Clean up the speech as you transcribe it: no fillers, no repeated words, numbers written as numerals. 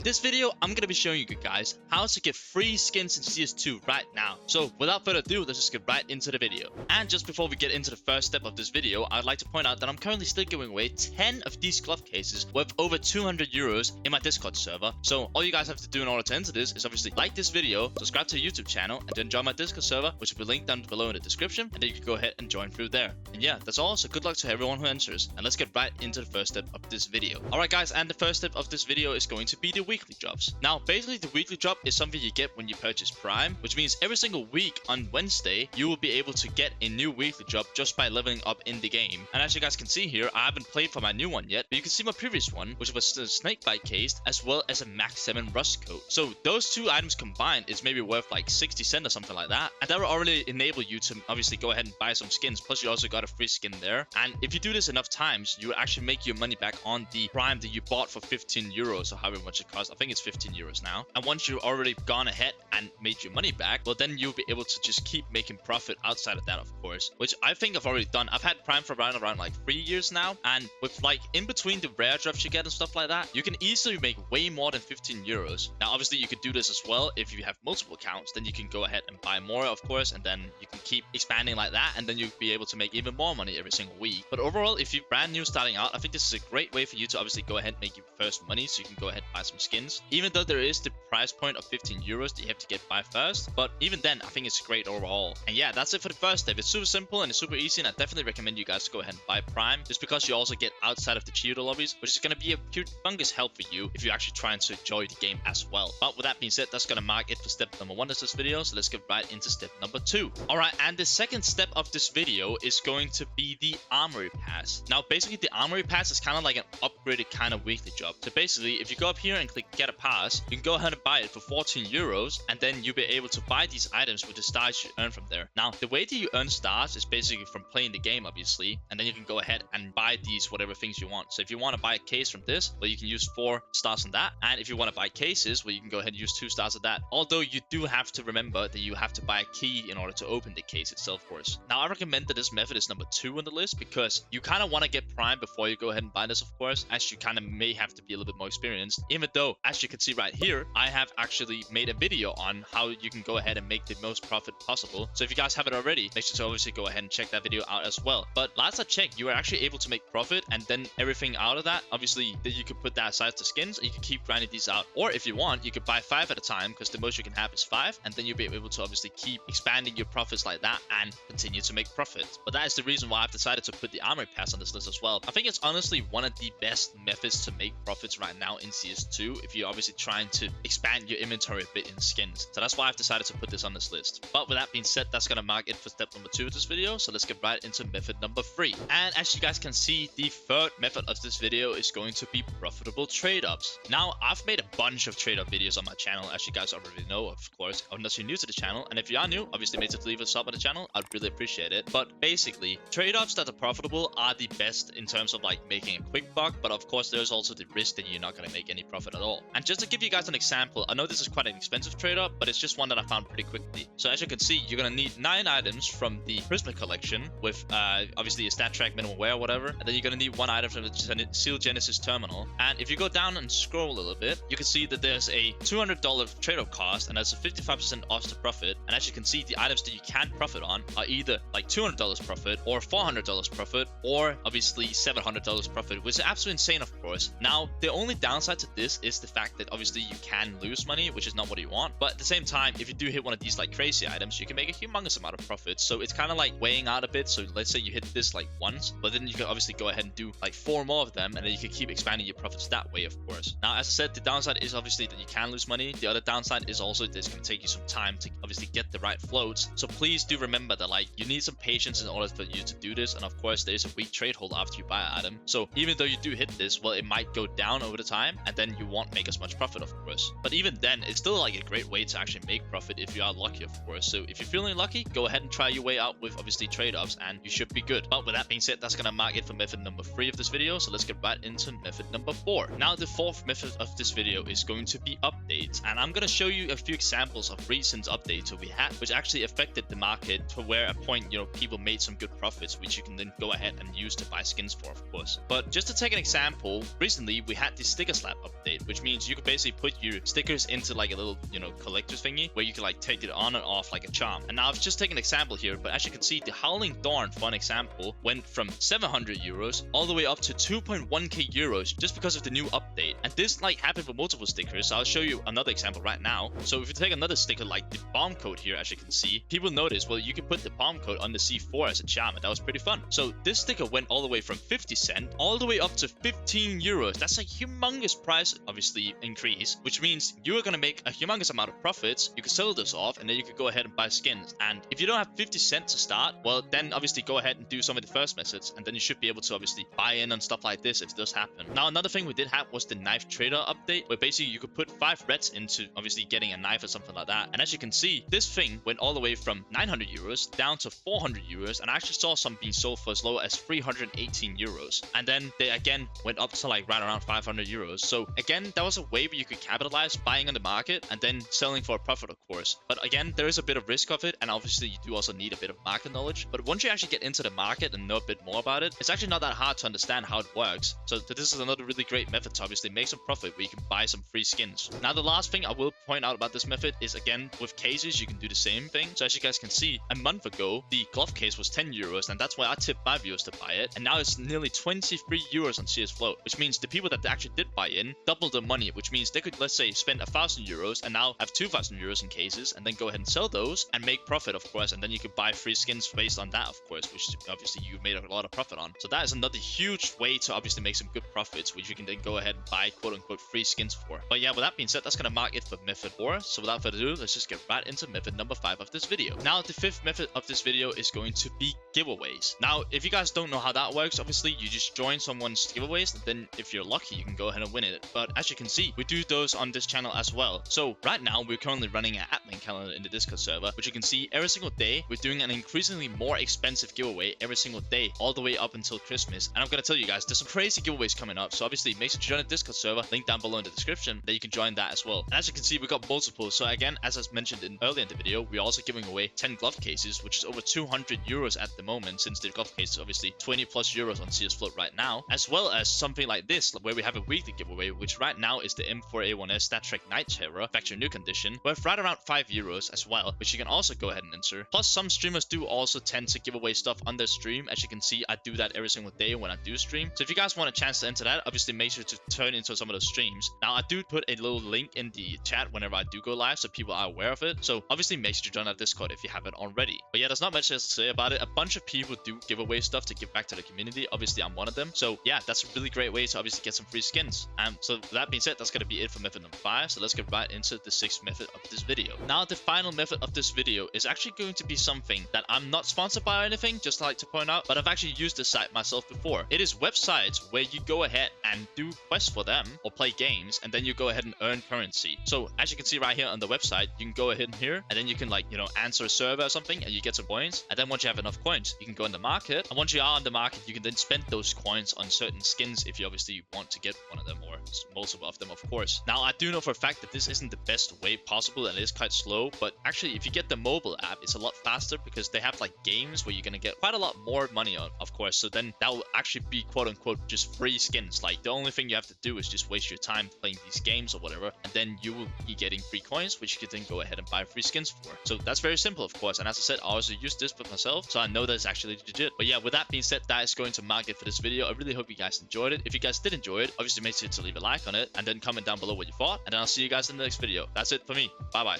this video, I'm gonna be showing you guys how to get free skins in CS2 right now. So without further ado, let's just get right into the video. And just before we get into the first step of this video, I'd like to point out that I'm currently still giving away 10 of these glove cases worth over 200 euros in my Discord server. So all you guys have to do in order to enter this is obviously like this video, subscribe to the YouTube channel, and then join my Discord server, which will be linked down below in the description, and then you can go ahead and join through there. And yeah, that's all. So good luck to everyone who enters, and let's get right into the first step of this video. Alright guys, and the first step of this video is going to be the weekly drops. Now basically the weekly drop is something you get when you purchase Prime, which means every single week on Wednesday you will be able to get a new weekly drop just by leveling up in the game. And as you guys can see here, I haven't played for my new one yet, but you can see my previous one, which was the snakebite case as well as a max 7 rust coat. So those two items combined is maybe worth like 60 cents or something like that, and that will already enable you to obviously go ahead and buy some skins. Plus you also got a free skin there, and if you do this enough times, you will actually make your money back on the Prime that you bought for 15 euros or however much it costs. I think it's 15 euros now. And once you've already gone ahead and made your money back, well then you'll be able to just keep making profit outside of that, of course, which I think I've already done. I've had Prime for around like 3 years now, and with like in between the rare drops you get and stuff like that, you can easily make way more than 15 euros. Now obviously you could do this as well if you have multiple accounts, then you can go ahead and buy more, of course, and then you can keep expanding like that, and then you'll be able to make even more money every single week. But overall, if you're brand new starting out, I think this is a great way for you to obviously go ahead and make your first money, so you can go ahead and buy some skins, even though there is the price point of 15 euros that you have to get by first. But even then, I think it's great overall. And yeah, that's it for the first step. It's super simple and it's super easy, and I definitely recommend you guys to go ahead and buy Prime, just because you also get outside of the cheater lobbies, which is going to be a humongous help for you if you're actually trying to enjoy the game as well. But with that being said, that's going to mark it for step number 1 of this video, so let's get right into step number 2. Alright, and the second step of this video is going to be the Armory Pass. Now basically the Armory Pass is kind of like an upgraded kind of weekly job. So basically if you go up here and click get a pass, you can go ahead and buy it for 14 euros, and then you'll be able to buy these items with the stars you earn from there. Now the way that you earn stars is basically from playing the game, obviously, and then you can go ahead and buy these whatever things you want. So if you want to buy a case from this, well, you can use 4 stars on that, and if you want to buy cases, well, you can go ahead and use 2 stars of that. Although you do have to remember that you have to buy a key in order to open the case itself, of course. Now I recommend that this method is number 2 on the list, because you kind of want to get Prime before you go ahead and buy this, of course, as you kind of may have to be a little bit more experienced, even though as you can see right here, I have actually made a video on how you can go ahead and make the most profit possible. So if you guys haven't already, make sure to obviously go ahead and check that video out as well. But last I checked, you are actually able to make profit, and then everything out of that, obviously, that you could put that aside to skins, and you can keep grinding these out. Or if you want, you could buy 5 at a time, because the most you can have is 5, and then you'll be able to obviously keep expanding your profits like that and continue to make profits. But that is the reason why I've decided to put the Armory Pass on this list as well. I think it's honestly one of the best methods to make profits right now in CS2 if you're obviously trying to expand your inventory a bit in skins. So that's why I've decided to put this on this list. But with that being said, that's going to mark it for step number 2 of this video. So let's get right into method number 3. And as you guys can see, the third method of this video is going to be profitable trade-ups. Now, I've made a bunch of trade-up videos on my channel, as you guys already know, of course, unless you're new to the channel. And if you are new, obviously make sure to leave a sub on the channel. I'd really appreciate it. But basically, trade-ups that are profitable are the best in terms of like making a quick buck. But of course, there's also the risk that you're not going to make any profit at all. And just to give you guys an example, I know this is quite an expensive trade-up, but it's just one that I found pretty quickly. So as you can see, you're going to need 9 items from the Prisma collection with obviously a stat track, minimum wear, whatever. And then you're going to need 1 item from the Seal Genesis terminal. And if you go down and scroll a little bit, you can see that there's a $200 trade-up cost, and that's a 55% off to profit. And as you can see, the items that you can profit on are either like $200 profit or $400 profit, or obviously $700 profit, which is absolutely insane, of course. Now, the only downside to this is the fact that obviously you can lose money, which is not what you want. But at the same time, if you do hit one of these like crazy items, you can make a humongous amount of profit. So it's kind of like weighing out a bit. So let's say you hit this like once, but then you can obviously go ahead and do like 4 more of them, and then you can keep expanding your profits that way, of course. Now, as I said, the downside is obviously that you can lose money. The other downside is also that it's going to take you some time to obviously get the right floats. So please do remember that like you need some patience in order for you to do this. And of course, there's a weak trade hold after you buy an item. So even though you do hit this, well, it might go down over the time, and then you won't make as much profit, of course. But even then, it's still like a great way to actually make profit if you are lucky, of course. So if you're feeling lucky, go ahead and try your way out with obviously trade-ups, and you should be good. But with that being said, that's going to mark it for method number 3 of this video. So let's get right into method number 4. Now, the 4th method of this video is going to be updates, and I'm going to show you a few examples of recent updates that we had, which actually affected the market to where a point, you know, people made some good profits, which you can then go ahead and use to buy skins for, of course. But just to take an example, recently we had the sticker slap update, which means you could basically put your stickers into like a little, you know, collector's thingy where you can like take it on and off like a charm. And now I've just taken an example here, but as you can see, the Howling Dawn, for an example, went from 700 euros all the way up to 2.1k euros just because of the new update. And this like happened for multiple stickers. So I'll show you another example right now. So if you take another sticker like the bomb coat here, as you can see, people notice, well, you can put the bomb coat on the C4 as a charm, and that was pretty fun. So this sticker went all the way from 50 cent all the way up to 15 euros. That's a humongous price, obviously, increase, which means you are going to make a humongous amount of profits. You can sell this off, and then you could go ahead and buy skins. And if you don't have 50 cents to start, well, then obviously go ahead and do some of the first methods, and then you should be able to obviously buy in on stuff like this if it does happen. Now, another thing we did have was the knife trader update, where basically you could put 5 reds into obviously getting a knife or something like that. And as you can see, this thing went all the way from 900 euros down to 400 euros, and I actually saw some being sold for as low as 318 euros. And then they again went up to like right around 500 euros. So again, that was a way where you could capitalize buying on the market and then selling for a profit, of course. But again, there is a bit of risk of it, and obviously you do also need a bit of market knowledge. But once you actually get into the market and know a bit more about it, it's actually not that hard to understand how it works. So this is another really great method to obviously make some profit where you can buy some free skins. Now, the last thing I will point out about this method is, again, with cases, you can do the same thing. So as you guys can see, a month ago, the glove case was 10 euros, and that's why I tipped my viewers to buy it. And now it's nearly 23 euros on CS Float, which means the people that actually did buy in doubled their money, which means they could, let's say, spend 1,000 euros and now have 2,000 euros in cases, and then go ahead and sell those and make profit, of course. And then you could buy free skins based on that, of course, which obviously you made a lot of profit on. So that is another huge way to obviously make some good profits, which you can then go ahead and buy quote-unquote free skins for. But yeah, with that being said, that's going to mark it for method 4. So without further ado, let's just get right into method number 5 of this video. Now, the 5th method of this video is going to be giveaways. Now, if you guys don't know how that works, obviously you just join someone's giveaways, and then if you're lucky, you can go ahead and win it. But as you can see, we do those on this channel as well. So right now, we're currently running an admin calendar in the Discord server, which you can see every single day, we're doing an increasingly more expensive giveaway every single day, all the way up until Christmas. And I'm going to tell you guys, there's some crazy giveaways coming up. So obviously, make sure to join the Discord server, link down below in the description, that you can join that as well. And as you can see, we got multiple. So again, as I mentioned earlier in the video, we're also giving away 10 glove cases, which is over 200 euros at the moment, since the glove case is obviously 20 plus euros on CS Float right now, as well as something like this, where we have a weekly giveaway, which right now is the M4A1S Stat Trek Night Terror Factory New Condition, worth right around 5 euros as well, which you can also go ahead and enter. Plus, some streamers do also tend to give away stuff on their stream. As you can see, I do that every single day when I do stream. So if you guys want a chance to enter that, obviously make sure to turn into some of those streams. Now, I do put a little link in the chat whenever I do go live, so people are aware of it. So obviously make sure to join our Discord if you haven't already. But yeah, there's not much else to say about it. A bunch of people do give away stuff to give back to the community. Obviously, I'm one of them. So yeah, that's a really great way to obviously get some free skins. So with that being said, that's going to be it for method number 5. So let's get right into the 6th method of this video. Now, the final method of this video is actually going to be something that I'm not sponsored by or anything, just like to point out, but I've actually used this site myself before. It is websites where you go ahead and do quests for them or play games, and then you go ahead and earn currency. So as you can see right here on the website, you can go ahead and here, and then you can, like, you know, answer a server or something, and you get some coins. And then once you have enough coins, you can go in the market, and once you are on the market, you can then spend those coins on certain skins if you obviously want to get one of them, or multiple of them, of course. Now, I do know for a fact that this isn't the best way possible, and it is quite slow, but actually, if you get the mobile app, it's a lot faster, because they have like games where you're gonna get quite a lot more money on, of course. So then that will actually be quote unquote just free skins. Like, the only thing you have to do is just waste your time playing these games or whatever, and then you will be getting free coins, which you can then go ahead and buy free skins for. So that's very simple, of course. And as I said, I also use this for myself, so I know that it's actually legit. But yeah, with that being said, that is going to mark it for this video. I really hope you guys enjoyed it. If you guys did enjoy it, obviously make sure to leave a like on it, and then comment down below what you thought, and then I'll see you guys in the next video. That's it for me. Bye bye.